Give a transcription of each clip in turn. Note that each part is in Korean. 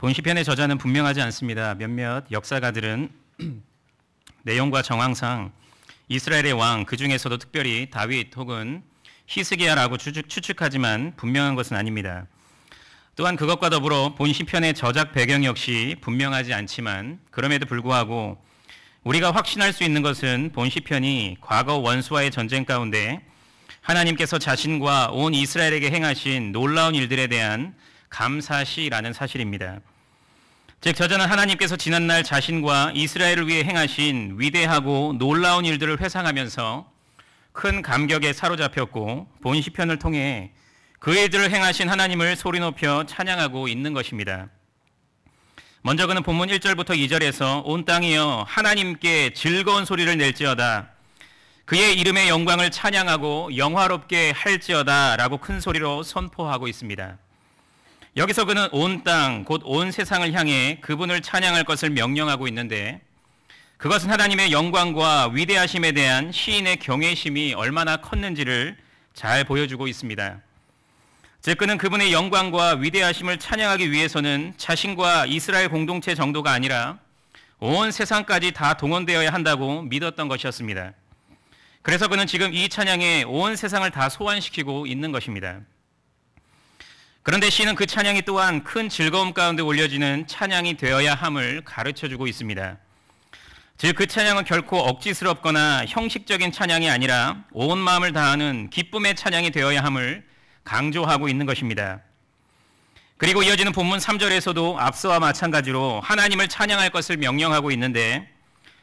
본 시편의 저자는 분명하지 않습니다. 몇몇 역사가들은 내용과 정황상 이스라엘의 왕, 그 중에서도 특별히 다윗 혹은 히스기야라고 추측하지만 분명한 것은 아닙니다. 또한 그것과 더불어 본 시편의 저작 배경 역시 분명하지 않지만 그럼에도 불구하고 우리가 확신할 수 있는 것은 본 시편이 과거 원수와의 전쟁 가운데 하나님께서 자신과 온 이스라엘에게 행하신 놀라운 일들에 대한 감사시라는 사실입니다. 즉 저자는 하나님께서 지난날 자신과 이스라엘을 위해 행하신 위대하고 놀라운 일들을 회상하면서 큰 감격에 사로잡혔고 본 시편을 통해 그 일들을 행하신 하나님을 소리 높여 찬양하고 있는 것입니다. 먼저 그는 본문 1절부터 2절에서 온 땅이여 하나님께 즐거운 소리를 낼지어다, 그의 이름의 영광을 찬양하고 영화롭게 할지어다 라고 큰 소리로 선포하고 있습니다. 여기서 그는 온 땅, 곧 온 세상을 향해 그분을 찬양할 것을 명령하고 있는데 그것은 하나님의 영광과 위대하심에 대한 시인의 경외심이 얼마나 컸는지를 잘 보여주고 있습니다. 즉 그는 그분의 영광과 위대하심을 찬양하기 위해서는 자신과 이스라엘 공동체 정도가 아니라 온 세상까지 다 동원되어야 한다고 믿었던 것이었습니다. 그래서 그는 지금 이 찬양에 온 세상을 다 소환시키고 있는 것입니다. 그런데 시는 그 찬양이 또한 큰 즐거움 가운데 올려지는 찬양이 되어야 함을 가르쳐주고 있습니다. 즉 그 찬양은 결코 억지스럽거나 형식적인 찬양이 아니라 온 마음을 다하는 기쁨의 찬양이 되어야 함을 강조하고 있는 것입니다. 그리고 이어지는 본문 3절에서도 앞서와 마찬가지로 하나님을 찬양할 것을 명령하고 있는데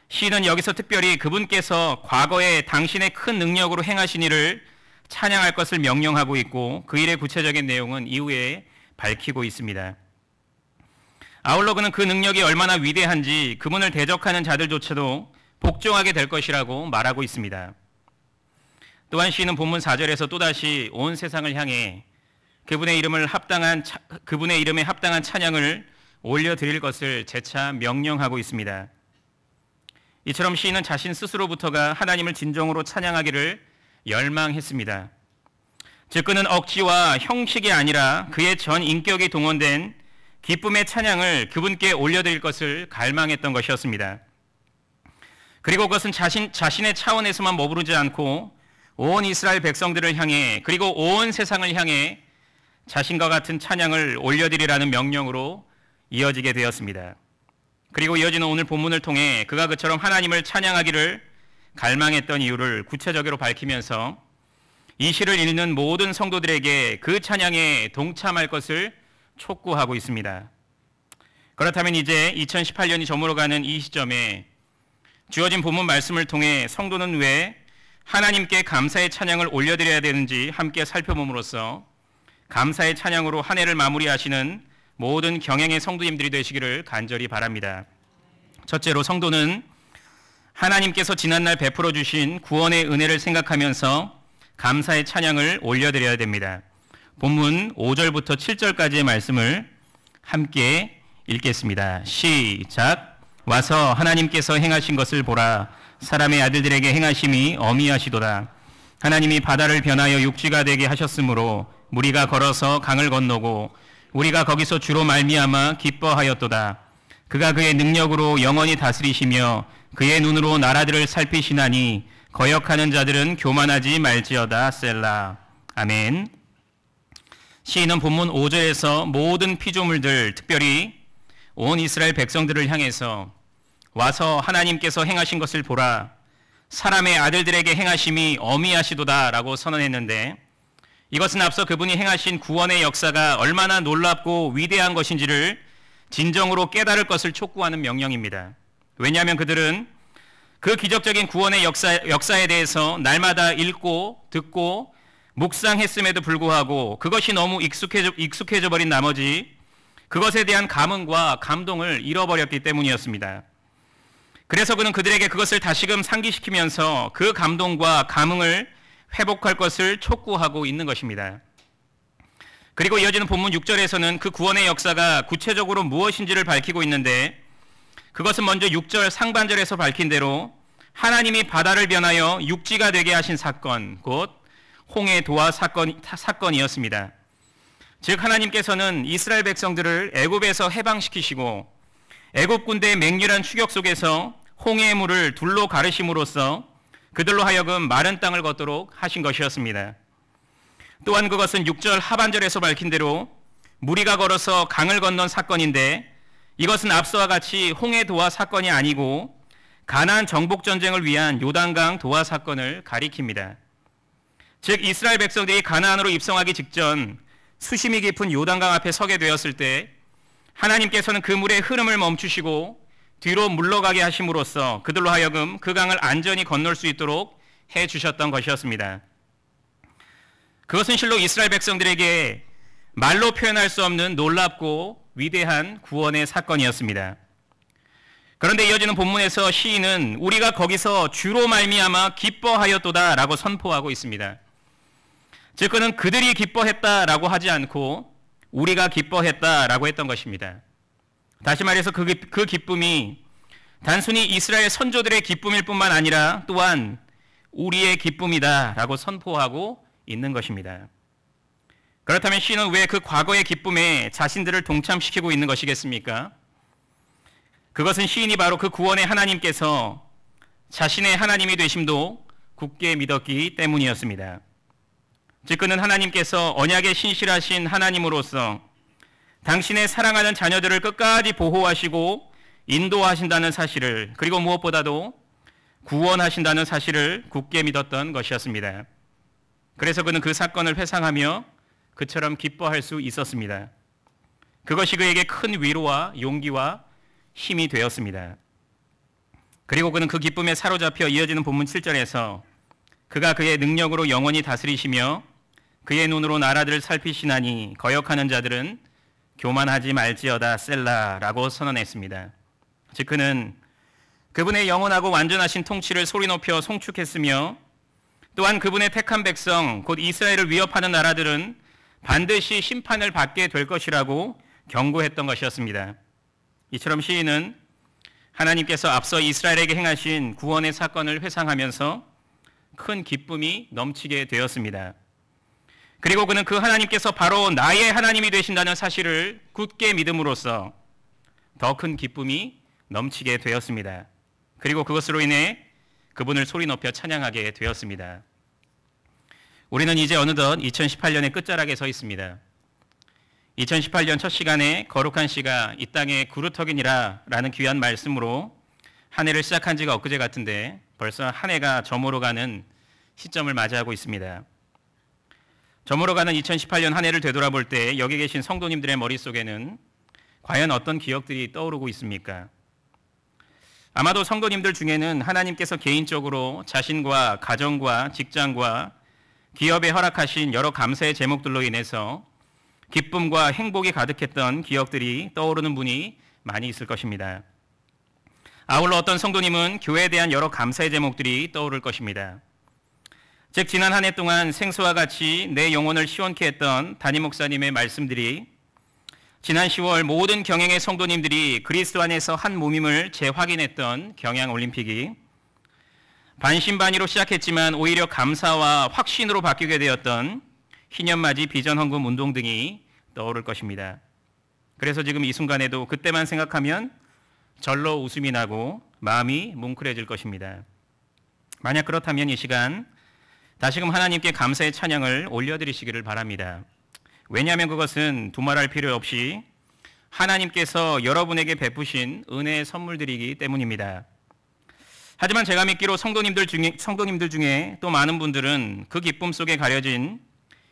시는 여기서 특별히 그분께서 과거에 당신의 큰 능력으로 행하신 일을 찬양할 것을 명령하고 있고 그 일의 구체적인 내용은 이후에 밝히고 있습니다. 아울러 그는 그 능력이 얼마나 위대한지 그분을 대적하는 자들조차도 복종하게 될 것이라고 말하고 있습니다. 또한 시는 본문 4절에서 또다시 온 세상을 향해 그분의 이름에 합당한 찬양을 올려드릴 것을 재차 명령하고 있습니다. 이처럼 시인은 자신 스스로부터가 하나님을 진정으로 찬양하기를 열망했습니다. 즉 그는 억지와 형식이 아니라 그의 전 인격이 동원된 기쁨의 찬양을 그분께 올려드릴 것을 갈망했던 것이었습니다. 그리고 그것은 자신의 차원에서만 머무르지 않고 온 이스라엘 백성들을 향해 그리고 온 세상을 향해 자신과 같은 찬양을 올려드리라는 명령으로 이어지게 되었습니다. 그리고 이어지는 오늘 본문을 통해 그가 그처럼 하나님을 찬양하기를 갈망했던 이유를 구체적으로 밝히면서 이 시를 읽는 모든 성도들에게 그 찬양에 동참할 것을 촉구하고 있습니다. 그렇다면 이제 2018년이 저물어가는 이 시점에 주어진 본문 말씀을 통해 성도는 왜 하나님께 감사의 찬양을 올려드려야 되는지 함께 살펴봄으로써 감사의 찬양으로 한 해를 마무리하시는 모든 경영의 성도님들이 되시기를 간절히 바랍니다. 첫째로 성도는 하나님께서 지난날 베풀어 주신 구원의 은혜를 생각하면서 감사의 찬양을 올려드려야 됩니다. 본문 5절부터 7절까지의 말씀을 함께 읽겠습니다. 시작. 와서 하나님께서 행하신 것을 보라. 사람의 아들들에게 행하심이 어미하시도다. 하나님이 바다를 변하여 육지가 되게 하셨으므로 무리가 걸어서 강을 건너고 우리가 거기서 주로 말미암아 기뻐하였도다. 그가 그의 능력으로 영원히 다스리시며 그의 눈으로 나라들을 살피시나니 거역하는 자들은 교만하지 말지어다. 셀라. 아멘. 시인은 본문 5절에서 모든 피조물들, 특별히 온 이스라엘 백성들을 향해서 와서 하나님께서 행하신 것을 보라. 사람의 아들들에게 행하심이 어미하시도다 라고 선언했는데 이것은 앞서 그분이 행하신 구원의 역사가 얼마나 놀랍고 위대한 것인지를 진정으로 깨달을 것을 촉구하는 명령입니다. 왜냐하면 그들은 그 기적적인 구원의 역사에 대해서 날마다 읽고 듣고 묵상했음에도 불구하고 그것이 너무 익숙해져 버린 나머지 그것에 대한 감흥과 감동을 잃어버렸기 때문이었습니다. 그래서 그는 그들에게 그것을 다시금 상기시키면서 그 감동과 감흥을 회복할 것을 촉구하고 있는 것입니다. 그리고 이어지는 본문 6절에서는 그 구원의 역사가 구체적으로 무엇인지를 밝히고 있는데 그것은 먼저 6절 상반절에서 밝힌 대로 하나님이 바다를 변하여 육지가 되게 하신 사건, 곧 홍해 도화 사건이었습니다. 즉 하나님께서는 이스라엘 백성들을 애굽에서 해방시키시고 애굽 군대의 맹렬한 추격 속에서 홍해의 물을 둘로 가르심으로써 그들로 하여금 마른 땅을 걷도록 하신 것이었습니다. 또한 그것은 6절 하반절에서 밝힌 대로 무리가 걸어서 강을 건넌 사건인데 이것은 앞서와 같이 홍해 도하 사건이 아니고 가나안 정복 전쟁을 위한 요단강 도하 사건을 가리킵니다. 즉 이스라엘 백성들이 가나안으로 입성하기 직전 수심이 깊은 요단강 앞에 서게 되었을 때 하나님께서는 그 물의 흐름을 멈추시고 뒤로 물러가게 하심으로써 그들로 하여금 그 강을 안전히 건널 수 있도록 해주셨던 것이었습니다. 그것은 실로 이스라엘 백성들에게 말로 표현할 수 없는 놀랍고 위대한 구원의 사건이었습니다. 그런데 이어지는 본문에서 시인은 우리가 거기서 주로 말미암아 기뻐하였도다라고 선포하고 있습니다. 즉 그는 그들이 기뻐했다라고 하지 않고 우리가 기뻐했다라고 했던 것입니다. 다시 말해서 그 기쁨이 단순히 이스라엘 선조들의 기쁨일 뿐만 아니라 또한 우리의 기쁨이다라고 선포하고 있는 것입니다. 그렇다면 시인은 왜 그 과거의 기쁨에 자신들을 동참시키고 있는 것이겠습니까? 그것은 시인이 바로 그 구원의 하나님께서 자신의 하나님이 되심도 굳게 믿었기 때문이었습니다. 즉 그는 하나님께서 언약에 신실하신 하나님으로서 당신의 사랑하는 자녀들을 끝까지 보호하시고 인도하신다는 사실을, 그리고 무엇보다도 구원하신다는 사실을 굳게 믿었던 것이었습니다. 그래서 그는 그 사건을 회상하며 그처럼 기뻐할 수 있었습니다. 그것이 그에게 큰 위로와 용기와 힘이 되었습니다. 그리고 그는 그 기쁨에 사로잡혀 이어지는 본문 7절에서 그가 그의 능력으로 영원히 다스리시며 그의 눈으로 나라들을 살피시나니 거역하는 자들은 교만하지 말지어다 셀라라고 선언했습니다. 즉 그는 그분의 영원하고 완전하신 통치를 소리 높여 송축했으며 또한 그분의 택한 백성 곧 이스라엘을 위협하는 나라들은 반드시 심판을 받게 될 것이라고 경고했던 것이었습니다. 이처럼 시인은 하나님께서 앞서 이스라엘에게 행하신 구원의 사건을 회상하면서 큰 기쁨이 넘치게 되었습니다. 그리고 그는 그 하나님께서 바로 나의 하나님이 되신다는 사실을 굳게 믿음으로써 더 큰 기쁨이 넘치게 되었습니다. 그리고 그것으로 인해 그분을 소리 높여 찬양하게 되었습니다. 우리는 이제 어느덧 2018년의 끝자락에 서 있습니다. 2018년 첫 시간에 거룩한 씨가 이 땅에 구루터기니라 라는 귀한 말씀으로 한 해를 시작한 지가 엊그제 같은데 벌써 한 해가 저물어 가는 시점을 맞이하고 있습니다. 저물어 가는 2018년 한 해를 되돌아볼 때 여기 계신 성도님들의 머릿속에는 과연 어떤 기억들이 떠오르고 있습니까? 아마도 성도님들 중에는 하나님께서 개인적으로 자신과 가정과 직장과 기업에 허락하신 여러 감사의 제목들로 인해서 기쁨과 행복이 가득했던 기억들이 떠오르는 분이 많이 있을 것입니다. 아울러 어떤 성도님은 교회에 대한 여러 감사의 제목들이 떠오를 것입니다. 즉 지난 한 해 동안 생수와 같이 내 영혼을 시원케 했던 담임 목사님의 말씀들이 지난 10월 모든 경영의 성도님들이 그리스도 안에서 한 몸임을 재확인했던 경양올림픽이 반신반의로 시작했지만 오히려 감사와 확신으로 바뀌게 되었던 희년맞이 비전헌금 운동 등이 떠오를 것입니다. 그래서 지금 이 순간에도 그때만 생각하면 절로 웃음이 나고 마음이 뭉클해질 것입니다. 만약 그렇다면 이 시간 다시금 하나님께 감사의 찬양을 올려드리시기를 바랍니다. 왜냐하면 그것은 두말할 필요 없이 하나님께서 여러분에게 베푸신 은혜의 선물들이기 때문입니다. 하지만 제가 믿기로 성도님들 중에 또 많은 분들은 그 기쁨 속에 가려진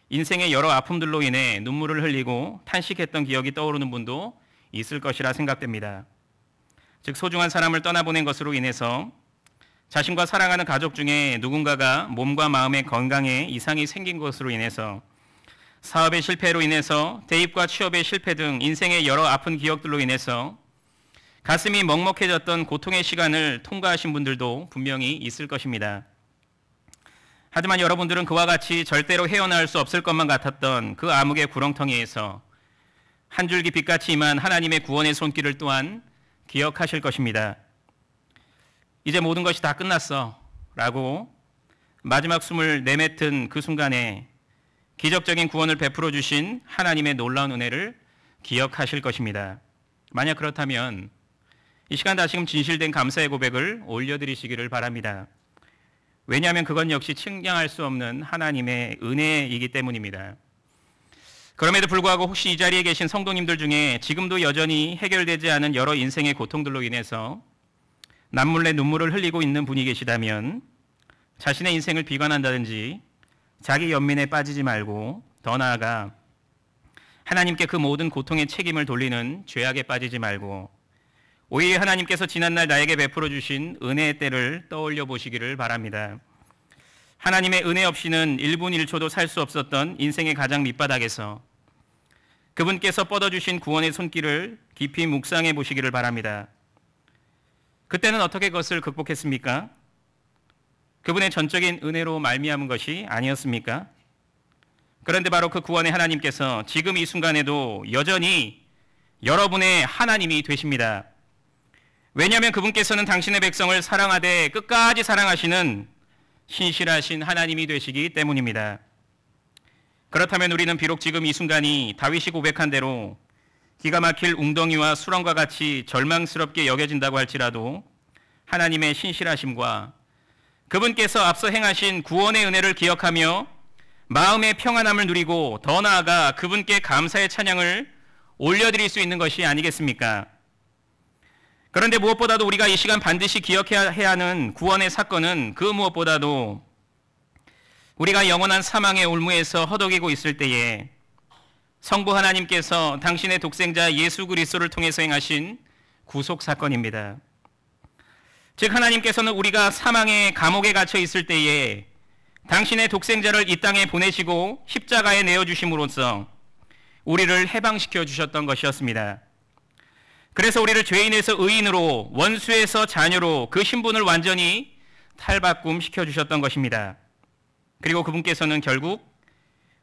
인생의 여러 아픔들로 인해 눈물을 흘리고 탄식했던 기억이 떠오르는 분도 있을 것이라 생각됩니다. 즉 소중한 사람을 떠나보낸 것으로 인해서 자신과 사랑하는 가족 중에 누군가가 몸과 마음의 건강에 이상이 생긴 것으로 인해서 사업의 실패로 인해서 대입과 취업의 실패 등 인생의 여러 아픈 기억들로 인해서 가슴이 먹먹해졌던 고통의 시간을 통과하신 분들도 분명히 있을 것입니다. 하지만 여러분들은 그와 같이 절대로 헤어나올 수 없을 것만 같았던 그 암흑의 구렁텅이에서 한 줄기 빛같이 임한 하나님의 구원의 손길을 또한 기억하실 것입니다. 이제 모든 것이 다 끝났어 라고 마지막 숨을 내뱉은 그 순간에 기적적인 구원을 베풀어 주신 하나님의 놀라운 은혜를 기억하실 것입니다. 만약 그렇다면 이 시간 다시금 진실된 감사의 고백을 올려드리시기를 바랍니다. 왜냐하면 그건 역시 측량할 수 없는 하나님의 은혜이기 때문입니다. 그럼에도 불구하고 혹시 이 자리에 계신 성도님들 중에 지금도 여전히 해결되지 않은 여러 인생의 고통들로 인해서 남몰래 눈물을 흘리고 있는 분이 계시다면 자신의 인생을 비관한다든지 자기 연민에 빠지지 말고 더 나아가 하나님께 그 모든 고통의 책임을 돌리는 죄악에 빠지지 말고 오히려 하나님께서 지난날 나에게 베풀어 주신 은혜의 때를 떠올려 보시기를 바랍니다. 하나님의 은혜 없이는 1분 1초도 살 수 없었던 인생의 가장 밑바닥에서 그분께서 뻗어주신 구원의 손길을 깊이 묵상해 보시기를 바랍니다. 그때는 어떻게 그것을 극복했습니까? 그분의 전적인 은혜로 말미암은 것이 아니었습니까? 그런데 바로 그 구원의 하나님께서 지금 이 순간에도 여전히 여러분의 하나님이 되십니다. 왜냐하면 그분께서는 당신의 백성을 사랑하되 끝까지 사랑하시는 신실하신 하나님이 되시기 때문입니다. 그렇다면 우리는 비록 지금 이 순간이 다윗이 고백한 대로 기가 막힐 웅덩이와 수렁과 같이 절망스럽게 여겨진다고 할지라도 하나님의 신실하심과 그분께서 앞서 행하신 구원의 은혜를 기억하며 마음의 평안함을 누리고 더 나아가 그분께 감사의 찬양을 올려드릴 수 있는 것이 아니겠습니까? 그런데 무엇보다도 우리가 이 시간 반드시 기억해야 하는 구원의 사건은 그 무엇보다도 우리가 영원한 사망의 올무에서 허덕이고 있을 때에 성부 하나님께서 당신의 독생자 예수 그리스도를 통해서 행하신 구속 사건입니다. 즉 하나님께서는 우리가 사망의 감옥에 갇혀 있을 때에 당신의 독생자를 이 땅에 보내시고 십자가에 내어주심으로써 우리를 해방시켜 주셨던 것이었습니다. 그래서 우리를 죄인에서 의인으로 원수에서 자녀로 그 신분을 완전히 탈바꿈 시켜주셨던 것입니다. 그리고 그분께서는 결국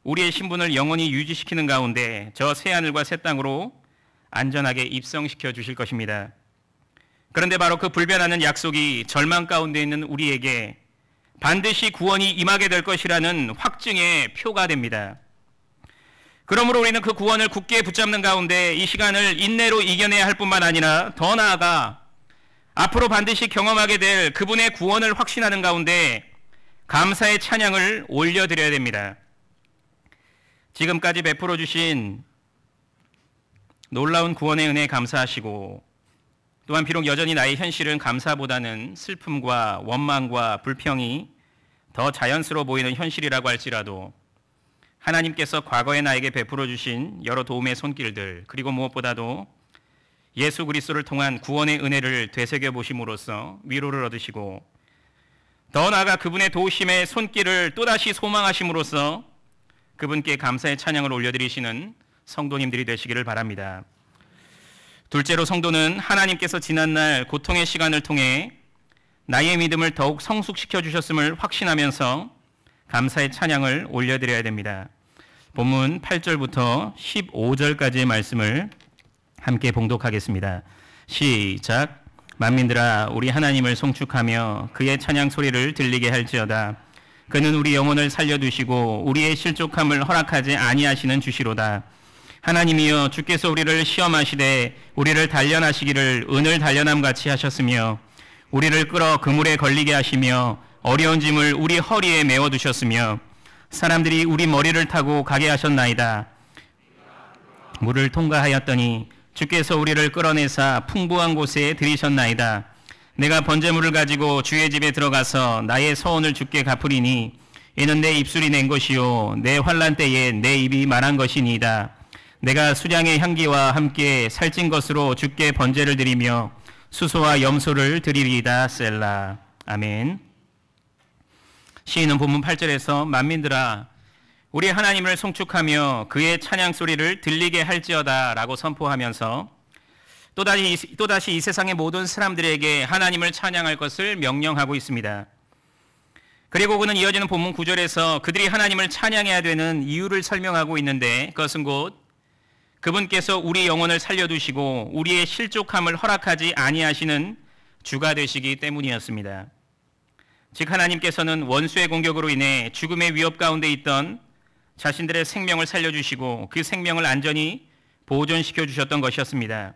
우리의 신분을 영원히 유지시키는 가운데 저 새하늘과 새 땅으로 안전하게 입성시켜 주실 것입니다. 그런데 바로 그 불변하는 약속이 절망 가운데 있는 우리에게 반드시 구원이 임하게 될 것이라는 확증의 표가 됩니다. 그러므로 우리는 그 구원을 굳게 붙잡는 가운데 이 시간을 인내로 이겨내야 할 뿐만 아니라 더 나아가 앞으로 반드시 경험하게 될 그분의 구원을 확신하는 가운데 감사의 찬양을 올려드려야 됩니다. 지금까지 베풀어 주신 놀라운 구원의 은혜에 감사하시고 또한 비록 여전히 나의 현실은 감사보다는 슬픔과 원망과 불평이 더 자연스러워 보이는 현실이라고 할지라도 하나님께서 과거에 나에게 베풀어 주신 여러 도움의 손길들 그리고 무엇보다도 예수 그리스도를 통한 구원의 은혜를 되새겨 보심으로써 위로를 얻으시고 더 나아가 그분의 도우심의 손길을 또다시 소망하심으로써 그분께 감사의 찬양을 올려드리시는 성도님들이 되시기를 바랍니다. 둘째로 성도는 하나님께서 지난날 고통의 시간을 통해 나의 믿음을 더욱 성숙시켜 주셨음을 확신하면서 감사의 찬양을 올려드려야 됩니다. 본문 8절부터 15절까지의 말씀을 함께 봉독하겠습니다. 시작. 만민들아 우리 하나님을 송축하며 그의 찬양 소리를 들리게 할지어다. 그는 우리 영혼을 살려두시고 우리의 실족함을 허락하지 아니하시는 주시로다. 하나님이여 주께서 우리를 시험하시되 우리를 단련하시기를 은을 단련함같이 하셨으며 우리를 끌어 그물에 걸리게 하시며 어려운 짐을 우리 허리에 메워두셨으며 사람들이 우리 머리를 타고 가게 하셨나이다. 물을 통과하였더니 주께서 우리를 끌어내사 풍부한 곳에 들이셨나이다. 내가 번제물을 가지고 주의 집에 들어가서 나의 서원을 주께 갚으리니 이는 내 입술이 낸 것이요 내 환난 때에 내 입이 말한 것이니이다. 내가 수량의 향기와 함께 살찐 것으로 주께 번제를 드리며 수소와 염소를 드리리이다. 셀라. 아멘. 시인은 본문 8절에서 만민들아 우리 하나님을 송축하며 그의 찬양 소리를 들리게 할지어다 라고 선포하면서 또다시 이 세상의 모든 사람들에게 하나님을 찬양할 것을 명령하고 있습니다. 그리고 그는 이어지는 본문 9절에서 그들이 하나님을 찬양해야 되는 이유를 설명하고 있는데 그것은 곧 그분께서 우리 영혼을 살려두시고 우리의 실족함을 허락하지 아니하시는 주가 되시기 때문이었습니다. 즉 하나님께서는 원수의 공격으로 인해 죽음의 위협 가운데 있던 자신들의 생명을 살려주시고 그 생명을 안전히 보존시켜 주셨던 것이었습니다.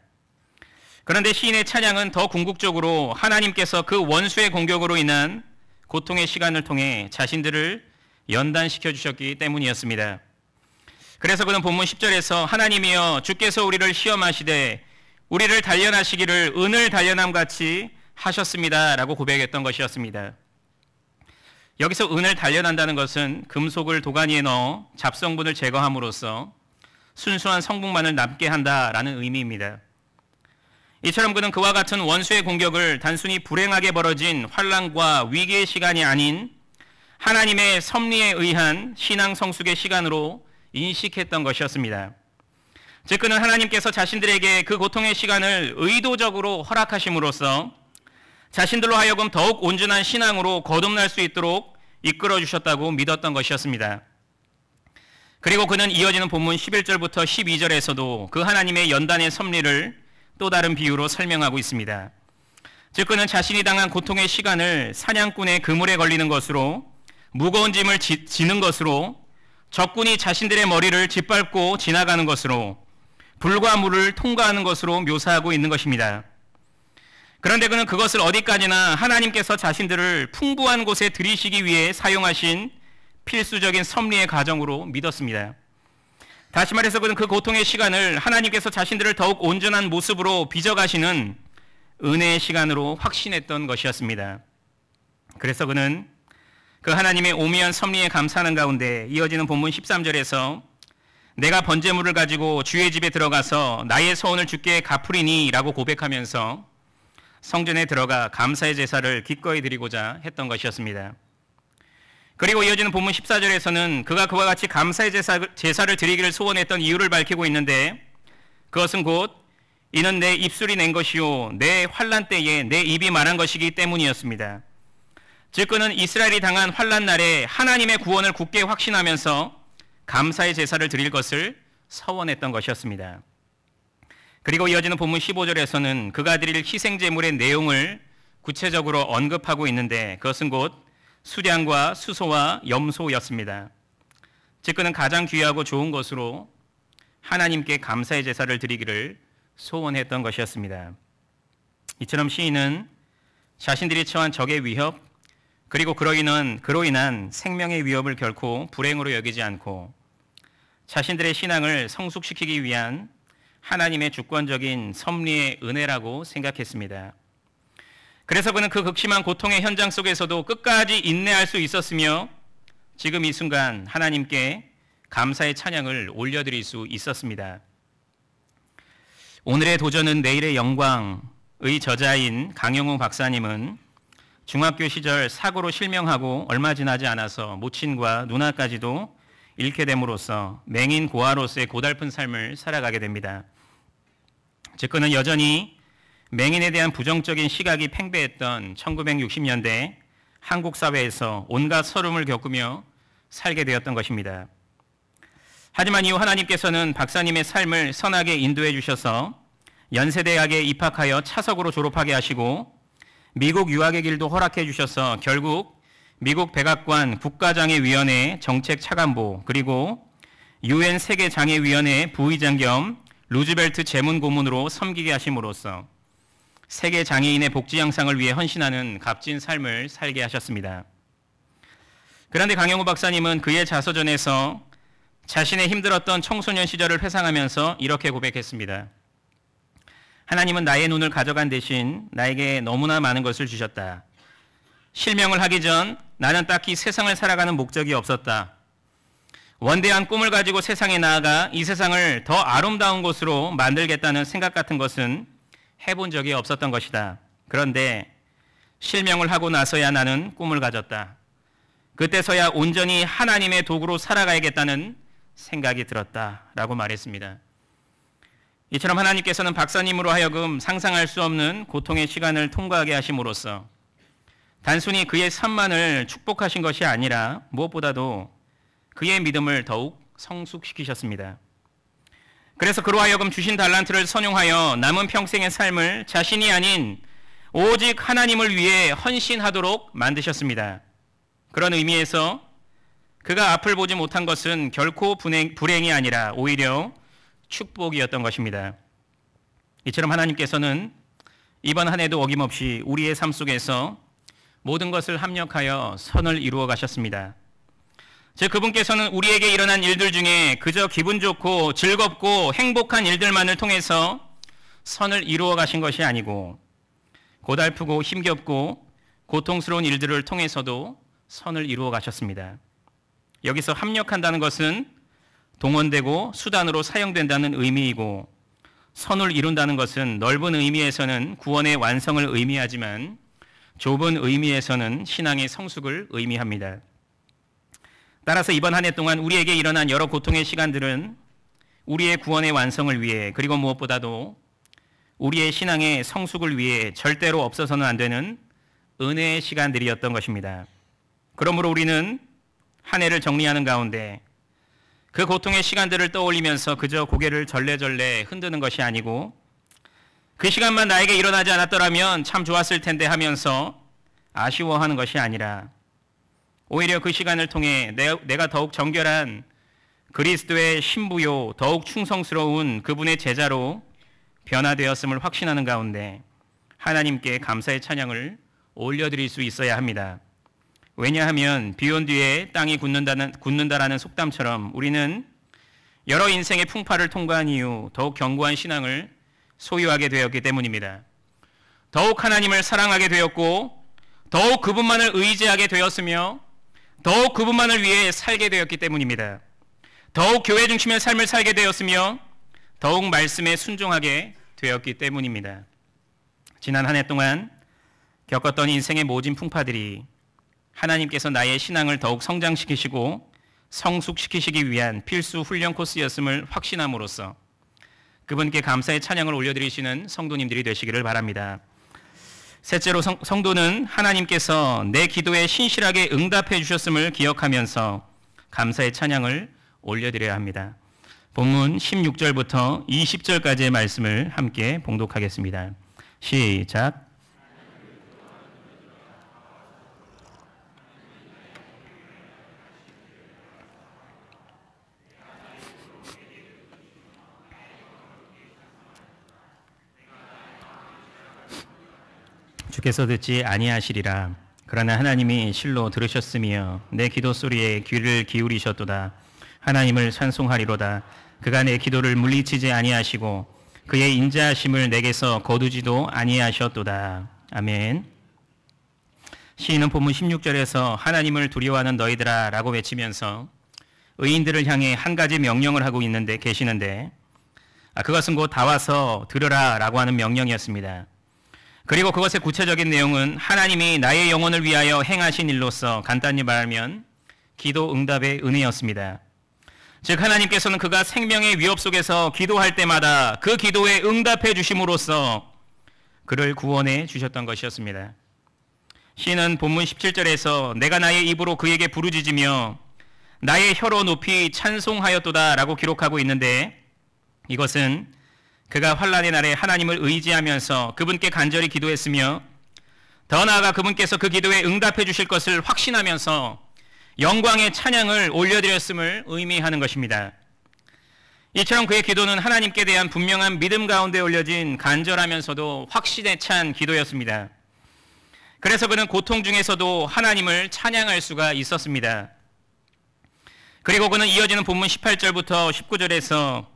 그런데 시인의 찬양은 더 궁극적으로 하나님께서 그 원수의 공격으로 인한 고통의 시간을 통해 자신들을 연단시켜 주셨기 때문이었습니다. 그래서 그는 본문 10절에서 하나님이여 주께서 우리를 시험하시되 우리를 단련하시기를 은을 단련함 같이 하셨습니다 라고 고백했던 것이었습니다. 여기서 은을 단련한다는 것은 금속을 도가니에 넣어 잡성분을 제거함으로써 순수한 성분만을 남게 한다라는 의미입니다. 이처럼 그는 그와 같은 원수의 공격을 단순히 불행하게 벌어진 환난과 위기의 시간이 아닌 하나님의 섭리에 의한 신앙 성숙의 시간으로 인식했던 것이었습니다. 즉 그는 하나님께서 자신들에게 그 고통의 시간을 의도적으로 허락하심으로써 자신들로 하여금 더욱 온전한 신앙으로 거듭날 수 있도록 이끌어 주셨다고 믿었던 것이었습니다. 그리고 그는 이어지는 본문 11절부터 12절에서도 그 하나님의 연단의 섭리를 또 다른 비유로 설명하고 있습니다. 즉 그는 자신이 당한 고통의 시간을 사냥꾼의 그물에 걸리는 것으로, 무거운 짐을 지는 것으로, 적군이 자신들의 머리를 짓밟고 지나가는 것으로, 불과 물을 통과하는 것으로 묘사하고 있는 것입니다. 그런데 그는 그것을 어디까지나 하나님께서 자신들을 풍부한 곳에 들이시기 위해 사용하신 필수적인 섭리의 과정으로 믿었습니다. 다시 말해서 그는 그 고통의 시간을 하나님께서 자신들을 더욱 온전한 모습으로 빚어가시는 은혜의 시간으로 확신했던 것이었습니다. 그래서 그는 그 하나님의 오묘한 섭리에 감사하는 가운데 이어지는 본문 13절에서 내가 번제물을 가지고 주의 집에 들어가서 나의 소원을 주께 갚으리니 라고 고백하면서 성전에 들어가 감사의 제사를 기꺼이 드리고자 했던 것이었습니다. 그리고 이어지는 본문 14절에서는 그가 그와 같이 감사의 제사를 드리기를 소원했던 이유를 밝히고 있는데 그것은 곧 이는 내 입술이 낸 것이요 내 환난 때에 내 입이 말한 것이기 때문이었습니다. 즉 그는 이스라엘이 당한 환난 날에 하나님의 구원을 굳게 확신하면서 감사의 제사를 드릴 것을 서원했던 것이었습니다. 그리고 이어지는 본문 15절에서는 그가 드릴 희생제물의 내용을 구체적으로 언급하고 있는데 그것은 곧 수량과 수소와 염소였습니다. 즉 그는 가장 귀하고 좋은 것으로 하나님께 감사의 제사를 드리기를 소원했던 것이었습니다. 이처럼 시인은 자신들이 처한 적의 위협 그리고 그로 인한 생명의 위협을 결코 불행으로 여기지 않고 자신들의 신앙을 성숙시키기 위한 하나님의 주권적인 섭리의 은혜라고 생각했습니다. 그래서 그는 그 극심한 고통의 현장 속에서도 끝까지 인내할 수 있었으며 지금 이 순간 하나님께 감사의 찬양을 올려드릴 수 있었습니다. 오늘의 도전은 내일의 영광의 저자인 강영우 박사님은 중학교 시절 사고로 실명하고 얼마 지나지 않아서 모친과 누나까지도 잃게 됨으로써 맹인 고아로서의 고달픈 삶을 살아가게 됩니다. 즉 그는 여전히 맹인에 대한 부정적인 시각이 팽배했던 1960년대 한국 사회에서 온갖 서름을 겪으며 살게 되었던 것입니다. 하지만 이후 하나님께서는 박사님의 삶을 선하게 인도해 주셔서 연세대학에 입학하여 차석으로 졸업하게 하시고 미국 유학의 길도 허락해 주셔서 결국 미국 백악관 국가장애위원회 정책 차관보 그리고 UN 세계장애위원회 부의장 겸 루즈벨트 재문고문으로 섬기게 하심으로써 세계 장애인의 복지 향상을 위해 헌신하는 값진 삶을 살게 하셨습니다. 그런데 강영우 박사님은 그의 자서전에서 자신의 힘들었던 청소년 시절을 회상하면서 이렇게 고백했습니다. 하나님은 나의 눈을 가져간 대신 나에게 너무나 많은 것을 주셨다. 실명을 하기 전 나는 딱히 세상을 살아가는 목적이 없었다. 원대한 꿈을 가지고 세상에 나아가 이 세상을 더 아름다운 곳으로 만들겠다는 생각 같은 것은 해본 적이 없었던 것이다. 그런데 실명을 하고 나서야 나는 꿈을 가졌다. 그때서야 온전히 하나님의 도구로 살아가야겠다는 생각이 들었다. 라고 말했습니다. 이처럼 하나님께서는 박사님으로 하여금 상상할 수 없는 고통의 시간을 통과하게 하심으로써 단순히 그의 삶만을 축복하신 것이 아니라 무엇보다도 그의 믿음을 더욱 성숙시키셨습니다. 그래서 그로 하여금 주신 달란트를 선용하여 남은 평생의 삶을 자신이 아닌 오직 하나님을 위해 헌신하도록 만드셨습니다. 그런 의미에서 그가 앞을 보지 못한 것은 결코 불행이 아니라 오히려 축복이었던 것입니다. 이처럼 하나님께서는 이번 한 해도 어김없이 우리의 삶 속에서 모든 것을 합력하여 선을 이루어 가셨습니다. 즉 그분께서는 우리에게 일어난 일들 중에 그저 기분 좋고 즐겁고 행복한 일들만을 통해서 선을 이루어 가신 것이 아니고 고달프고 힘겹고 고통스러운 일들을 통해서도 선을 이루어 가셨습니다. 여기서 합력한다는 것은 동원되고 수단으로 사용된다는 의미이고 선을 이룬다는 것은 넓은 의미에서는 구원의 완성을 의미하지만 좁은 의미에서는 신앙의 성숙을 의미합니다. 따라서 이번 한 해 동안 우리에게 일어난 여러 고통의 시간들은 우리의 구원의 완성을 위해 그리고 무엇보다도 우리의 신앙의 성숙을 위해 절대로 없어서는 안 되는 은혜의 시간들이었던 것입니다. 그러므로 우리는 한 해를 정리하는 가운데 그 고통의 시간들을 떠올리면서 그저 고개를 절레절레 흔드는 것이 아니고 그 시간만 나에게 일어나지 않았더라면 참 좋았을 텐데 하면서 아쉬워하는 것이 아니라 오히려 그 시간을 통해 내가 더욱 정결한 그리스도의 신부요 더욱 충성스러운 그분의 제자로 변화되었음을 확신하는 가운데 하나님께 감사의 찬양을 올려드릴 수 있어야 합니다. 왜냐하면 비온 뒤에 땅이 굳는다라는 속담처럼 우리는 여러 인생의 풍파를 통과한 이후 더욱 견고한 신앙을 소유하게 되었기 때문입니다. 더욱 하나님을 사랑하게 되었고 더욱 그분만을 의지하게 되었으며 더욱 그분만을 위해 살게 되었기 때문입니다. 더욱 교회 중심의 삶을 살게 되었으며 더욱 말씀에 순종하게 되었기 때문입니다. 지난 한 해 동안 겪었던 인생의 모진 풍파들이 하나님께서 나의 신앙을 더욱 성장시키시고 성숙시키시기 위한 필수 훈련 코스였음을 확신함으로써 그분께 감사의 찬양을 올려드리시는 성도님들이 되시기를 바랍니다. 셋째로 성도는 하나님께서 내 기도에 신실하게 응답해 주셨음을 기억하면서 감사의 찬양을 올려드려야 합니다. 본문 16절부터 20절까지의 말씀을 함께 봉독하겠습니다. 시작. 주께서 듣지 아니하시리라. 그러나 하나님이 실로 들으셨으며 내 기도 소리에 귀를 기울이셨도다. 하나님을 찬송하리로다. 그가 내 기도를 물리치지 아니하시고 그의 인자하심을 내게서 거두지도 아니하셨도다. 아멘. 시인은 본문 16절에서 하나님을 두려워하는 너희들아 라고 외치면서 의인들을 향해 한 가지 명령을 하고 계시는데 그것은 곧 다 와서 들으라 라고 하는 명령이었습니다. 그리고 그것의 구체적인 내용은 하나님이 나의 영혼을 위하여 행하신 일로서 간단히 말하면 기도 응답의 은혜였습니다. 즉 하나님께서는 그가 생명의 위협 속에서 기도할 때마다 그 기도에 응답해 주심으로써 그를 구원해 주셨던 것이었습니다. 시인은 본문 17절에서 내가 나의 입으로 그에게 부르짖으며 나의 혀로 높이 찬송하였도다 라고 기록하고 있는데 이것은 그가 환난의 날에 하나님을 의지하면서 그분께 간절히 기도했으며 더 나아가 그분께서 그 기도에 응답해 주실 것을 확신하면서 영광의 찬양을 올려드렸음을 의미하는 것입니다. 이처럼 그의 기도는 하나님께 대한 분명한 믿음 가운데 올려진 간절하면서도 확신에 찬 기도였습니다. 그래서 그는 고통 중에서도 하나님을 찬양할 수가 있었습니다. 그리고 그는 이어지는 본문 18절부터 19절에서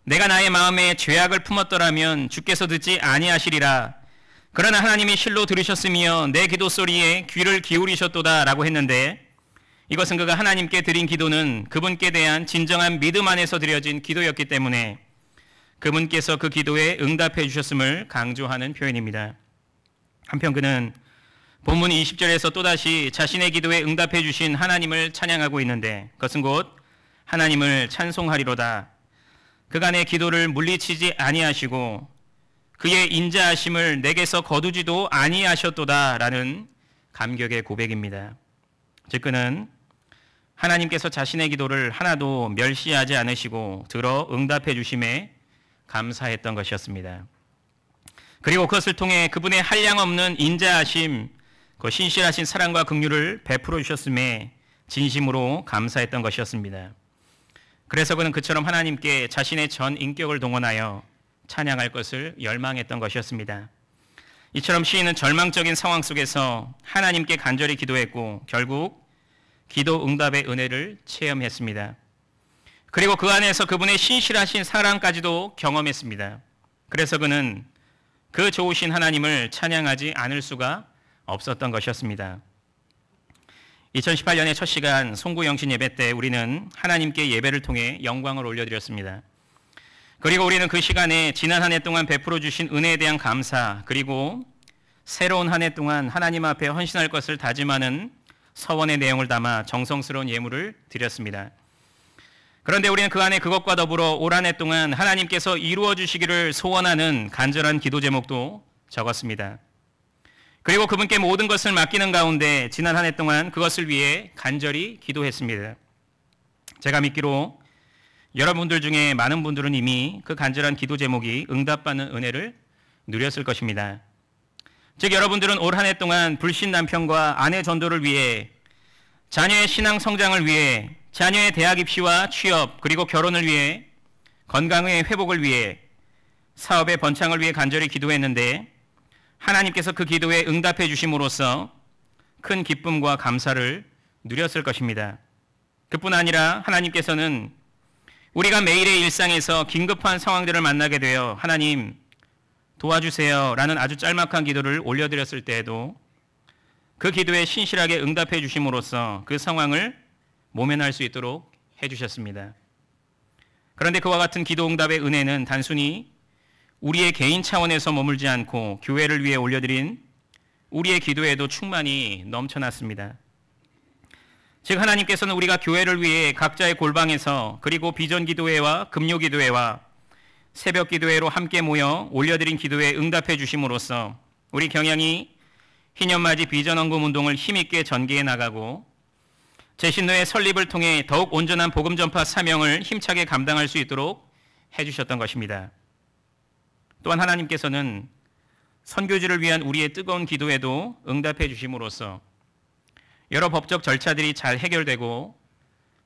내가 나의 마음에 죄악을 품었더라면 주께서 듣지 아니하시리라. 그러나 하나님이 실로 들으셨으며 내 기도 소리에 귀를 기울이셨도다 라고 했는데 이것은 그가 하나님께 드린 기도는 그분께 대한 진정한 믿음 안에서 드려진 기도였기 때문에 그분께서 그 기도에 응답해 주셨음을 강조하는 표현입니다. 한편 그는 본문 20절에서 또다시 자신의 기도에 응답해 주신 하나님을 찬양하고 있는데 그것은 곧 하나님을 찬송하리로다. 그가 내 기도를 물리치지 아니하시고 그의 인자하심을 내게서 거두지도 아니하셨도다 라는 감격의 고백입니다. 즉 그는 하나님께서 자신의 기도를 하나도 멸시하지 않으시고 들어 응답해 주심에 감사했던 것이었습니다. 그리고 그것을 통해 그분의 한량없는 인자하심, 그 신실하신 사랑과 긍휼을 베풀어 주셨음에 진심으로 감사했던 것이었습니다. 그래서 그는 그처럼 하나님께 자신의 전 인격을 동원하여 찬양할 것을 열망했던 것이었습니다. 이처럼 시인은 절망적인 상황 속에서 하나님께 간절히 기도했고 결국 기도 응답의 은혜를 체험했습니다. 그리고 그 안에서 그분의 신실하신 사랑까지도 경험했습니다. 그래서 그는 그 좋으신 하나님을 찬양하지 않을 수가 없었던 것이었습니다. 2018년의 첫 시간 송구영신 예배 때 우리는 하나님께 예배를 통해 영광을 올려드렸습니다. 그리고 우리는 그 시간에 지난 한 해 동안 베풀어 주신 은혜에 대한 감사, 그리고 새로운 한 해 동안 하나님 앞에 헌신할 것을 다짐하는 서원의 내용을 담아 정성스러운 예물을 드렸습니다. 그런데 우리는 그 안에 그것과 더불어 올 한 해 동안 하나님께서 이루어 주시기를 소원하는 간절한 기도 제목도 적었습니다. 그리고 그분께 모든 것을 맡기는 가운데 지난 한 해 동안 그것을 위해 간절히 기도했습니다. 제가 믿기로 여러분들 중에 많은 분들은 이미 그 간절한 기도 제목이 응답받는 은혜를 누렸을 것입니다. 즉 여러분들은 올 한 해 동안 불신 남편과 아내 전도를 위해, 자녀의 신앙 성장을 위해, 자녀의 대학 입시와 취업 그리고 결혼을 위해, 건강의 회복을 위해, 사업의 번창을 위해 간절히 기도했는데 하나님께서 그 기도에 응답해 주심으로써 큰 기쁨과 감사를 누렸을 것입니다. 그뿐 아니라 하나님께서는 우리가 매일의 일상에서 긴급한 상황들을 만나게 되어 하나님 도와주세요 라는 아주 짤막한 기도를 올려드렸을 때에도 그 기도에 신실하게 응답해 주심으로써 그 상황을 모면할 수 있도록 해주셨습니다. 그런데 그와 같은 기도 응답의 은혜는 단순히 우리의 개인 차원에서 머물지 않고 교회를 위해 올려드린 우리의 기도에도 충만히 넘쳐났습니다. 즉 하나님께서는 우리가 교회를 위해 각자의 골방에서, 그리고 비전 기도회와 금요 기도회와 새벽 기도회로 함께 모여 올려드린 기도에 응답해 주심으로써 우리 경양이 희년맞이 비전 헌금 운동을 힘있게 전개해 나가고 제신노의 설립을 통해 더욱 온전한 복음 전파 사명을 힘차게 감당할 수 있도록 해주셨던 것입니다. 또한 하나님께서는 선교지를 위한 우리의 뜨거운 기도에도 응답해 주심으로써 여러 법적 절차들이 잘 해결되고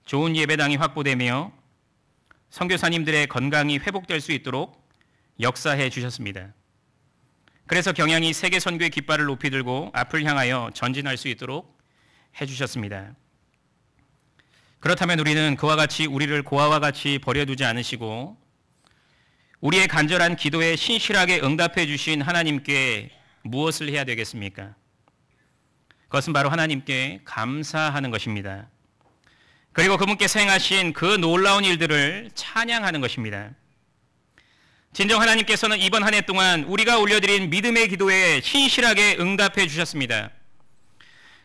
좋은 예배당이 확보되며 선교사님들의 건강이 회복될 수 있도록 역사해 주셨습니다. 그래서 경양이 세계 선교의 깃발을 높이 들고 앞을 향하여 전진할 수 있도록 해주셨습니다. 그렇다면 우리는 그와 같이 우리를 고아와 같이 버려두지 않으시고 우리의 간절한 기도에 신실하게 응답해 주신 하나님께 무엇을 해야 되겠습니까? 그것은 바로 하나님께 감사하는 것입니다. 그리고 그분께서 행하신 그 놀라운 일들을 찬양하는 것입니다. 진정 하나님께서는 이번 한 해 동안 우리가 올려드린 믿음의 기도에 신실하게 응답해 주셨습니다.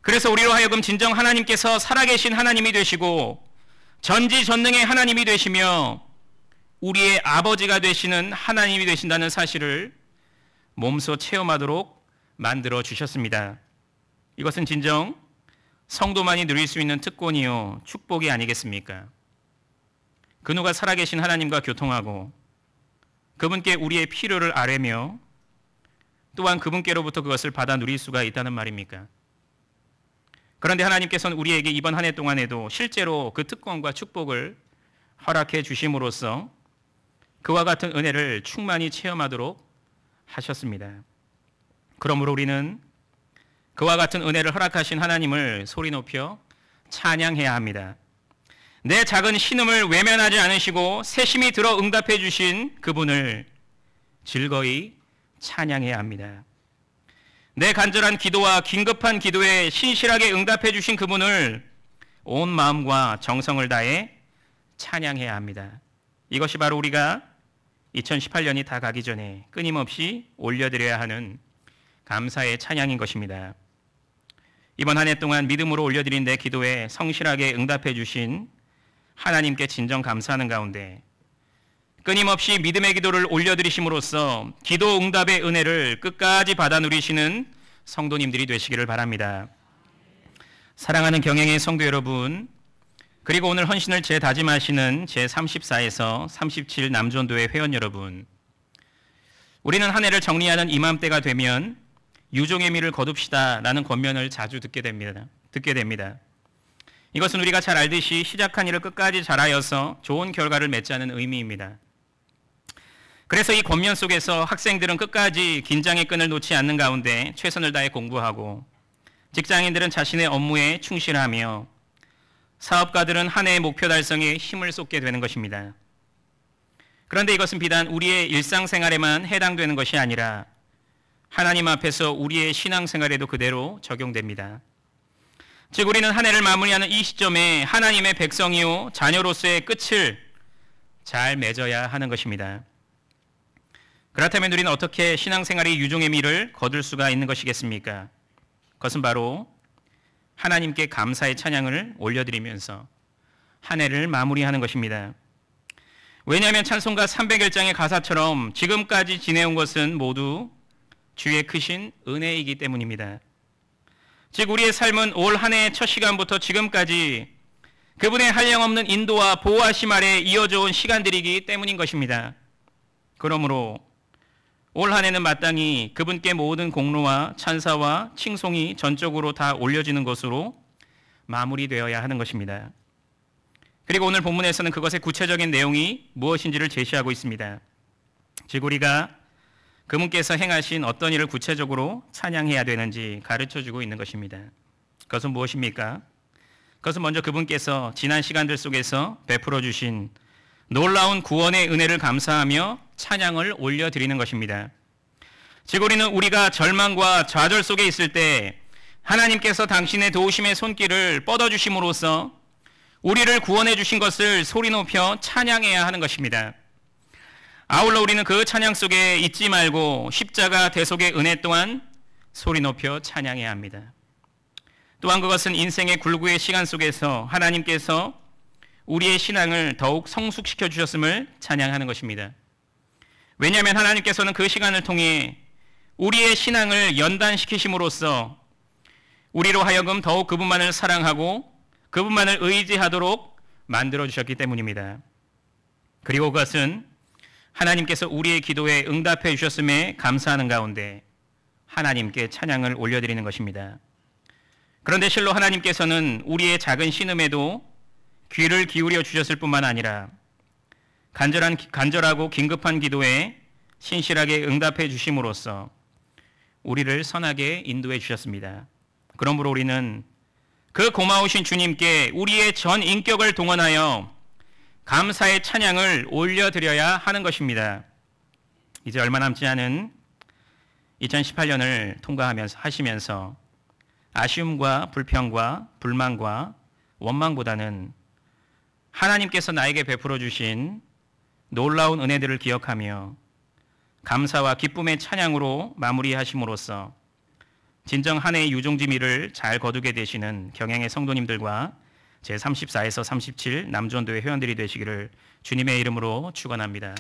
그래서 우리로 하여금 진정 하나님께서 살아계신 하나님이 되시고 전지전능의 하나님이 되시며 우리의 아버지가 되시는 하나님이 되신다는 사실을 몸소 체험하도록 만들어 주셨습니다. 이것은 진정 성도만이 누릴 수 있는 특권이요 축복이 아니겠습니까? 그 누가 살아계신 하나님과 교통하고 그분께 우리의 필요를 아뢰며 또한 그분께로부터 그것을 받아 누릴 수가 있다는 말입니까? 그런데 하나님께서는 우리에게 이번 한 해 동안에도 실제로 그 특권과 축복을 허락해 주심으로써 그와 같은 은혜를 충만히 체험하도록 하셨습니다. 그러므로 우리는 그와 같은 은혜를 허락하신 하나님을 소리 높여 찬양해야 합니다. 내 작은 신음을 외면하지 않으시고 세심히 들어 응답해 주신 그분을 즐거이 찬양해야 합니다. 내 간절한 기도와 긴급한 기도에 신실하게 응답해 주신 그분을 온 마음과 정성을 다해 찬양해야 합니다. 이것이 바로 우리가 2018년이 다 가기 전에 끊임없이 올려드려야 하는 감사의 찬양인 것입니다. 이번 한 해 동안 믿음으로 올려드린 내 기도에 성실하게 응답해 주신 하나님께 진정 감사하는 가운데 끊임없이 믿음의 기도를 올려드리심으로써 기도 응답의 은혜를 끝까지 받아 누리시는 성도님들이 되시기를 바랍니다. 사랑하는 경영의 성도 여러분, 그리고 오늘 헌신을 재다짐하시는 제34에서 37 남전도회 회원 여러분, 우리는 한 해를 정리하는 이맘때가 되면 유종의 미를 거둡시다 라는 권면을 자주 듣게 됩니다. 이것은 우리가 잘 알듯이 시작한 일을 끝까지 잘하여서 좋은 결과를 맺자는 의미입니다. 그래서 이 권면 속에서 학생들은 끝까지 긴장의 끈을 놓지 않는 가운데 최선을 다해 공부하고, 직장인들은 자신의 업무에 충실하며, 사업가들은 한 해의 목표 달성에 힘을 쏟게 되는 것입니다. 그런데 이것은 비단 우리의 일상생활에만 해당되는 것이 아니라 하나님 앞에서 우리의 신앙생활에도 그대로 적용됩니다. 즉 우리는 한 해를 마무리하는 이 시점에 하나님의 백성이요 자녀로서의 끝을 잘 맺어야 하는 것입니다. 그렇다면 우리는 어떻게 신앙생활의 유종의 미를 거둘 수가 있는 것이겠습니까? 그것은 바로 하나님께 감사의 찬양을 올려드리면서 한 해를 마무리하는 것입니다. 왜냐하면 찬송가 301장의 가사처럼 지금까지 지내온 것은 모두 주의 크신 은혜이기 때문입니다. 즉 우리의 삶은 올 한 해의 첫 시간부터 지금까지 그분의 한량없는 인도와 보호하심 아래 이어져 온 시간들이기 때문인 것입니다. 그러므로 올 한 해는 마땅히 그분께 모든 공로와 찬사와 칭송이 전적으로 다 올려지는 것으로 마무리되어야 하는 것입니다. 그리고 오늘 본문에서는 그것의 구체적인 내용이 무엇인지를 제시하고 있습니다. 즉 우리가 그분께서 행하신 어떤 일을 구체적으로 찬양해야 되는지 가르쳐주고 있는 것입니다. 그것은 무엇입니까? 그것은 먼저 그분께서 지난 시간들 속에서 베풀어 주신 놀라운 구원의 은혜를 감사하며 찬양을 올려드리는 것입니다. 즉 우리는 우리가 절망과 좌절 속에 있을 때 하나님께서 당신의 도우심의 손길을 뻗어주심으로써 우리를 구원해 주신 것을 소리 높여 찬양해야 하는 것입니다. 아울러 우리는 그 찬양 속에 잊지 말고 십자가 대속의 은혜 또한 소리 높여 찬양해야 합니다. 또한 그것은 인생의 굴구의 시간 속에서 하나님께서 우리의 신앙을 더욱 성숙시켜 주셨음을 찬양하는 것입니다. 왜냐하면 하나님께서는 그 시간을 통해 우리의 신앙을 연단시키심으로써 우리로 하여금 더욱 그분만을 사랑하고 그분만을 의지하도록 만들어주셨기 때문입니다. 그리고 그것은 하나님께서 우리의 기도에 응답해 주셨음에 감사하는 가운데 하나님께 찬양을 올려드리는 것입니다. 그런데 실로 하나님께서는 우리의 작은 신음에도 귀를 기울여 주셨을 뿐만 아니라 간절하고 긴급한 기도에 신실하게 응답해 주심으로써 우리를 선하게 인도해 주셨습니다. 그러므로 우리는 그 고마우신 주님께 우리의 전 인격을 동원하여 감사의 찬양을 올려드려야 하는 것입니다. 이제 얼마 남지 않은 2018년을 하시면서 아쉬움과 불평과 불만과 원망보다는 하나님께서 나에게 베풀어 주신 놀라운 은혜들을 기억하며 감사와 기쁨의 찬양으로 마무리하심으로써 진정 한 해의 유종지미를 잘 거두게 되시는 경양의 성도님들과 제34에서 37 남전도의 회원들이 되시기를 주님의 이름으로 축원합니다.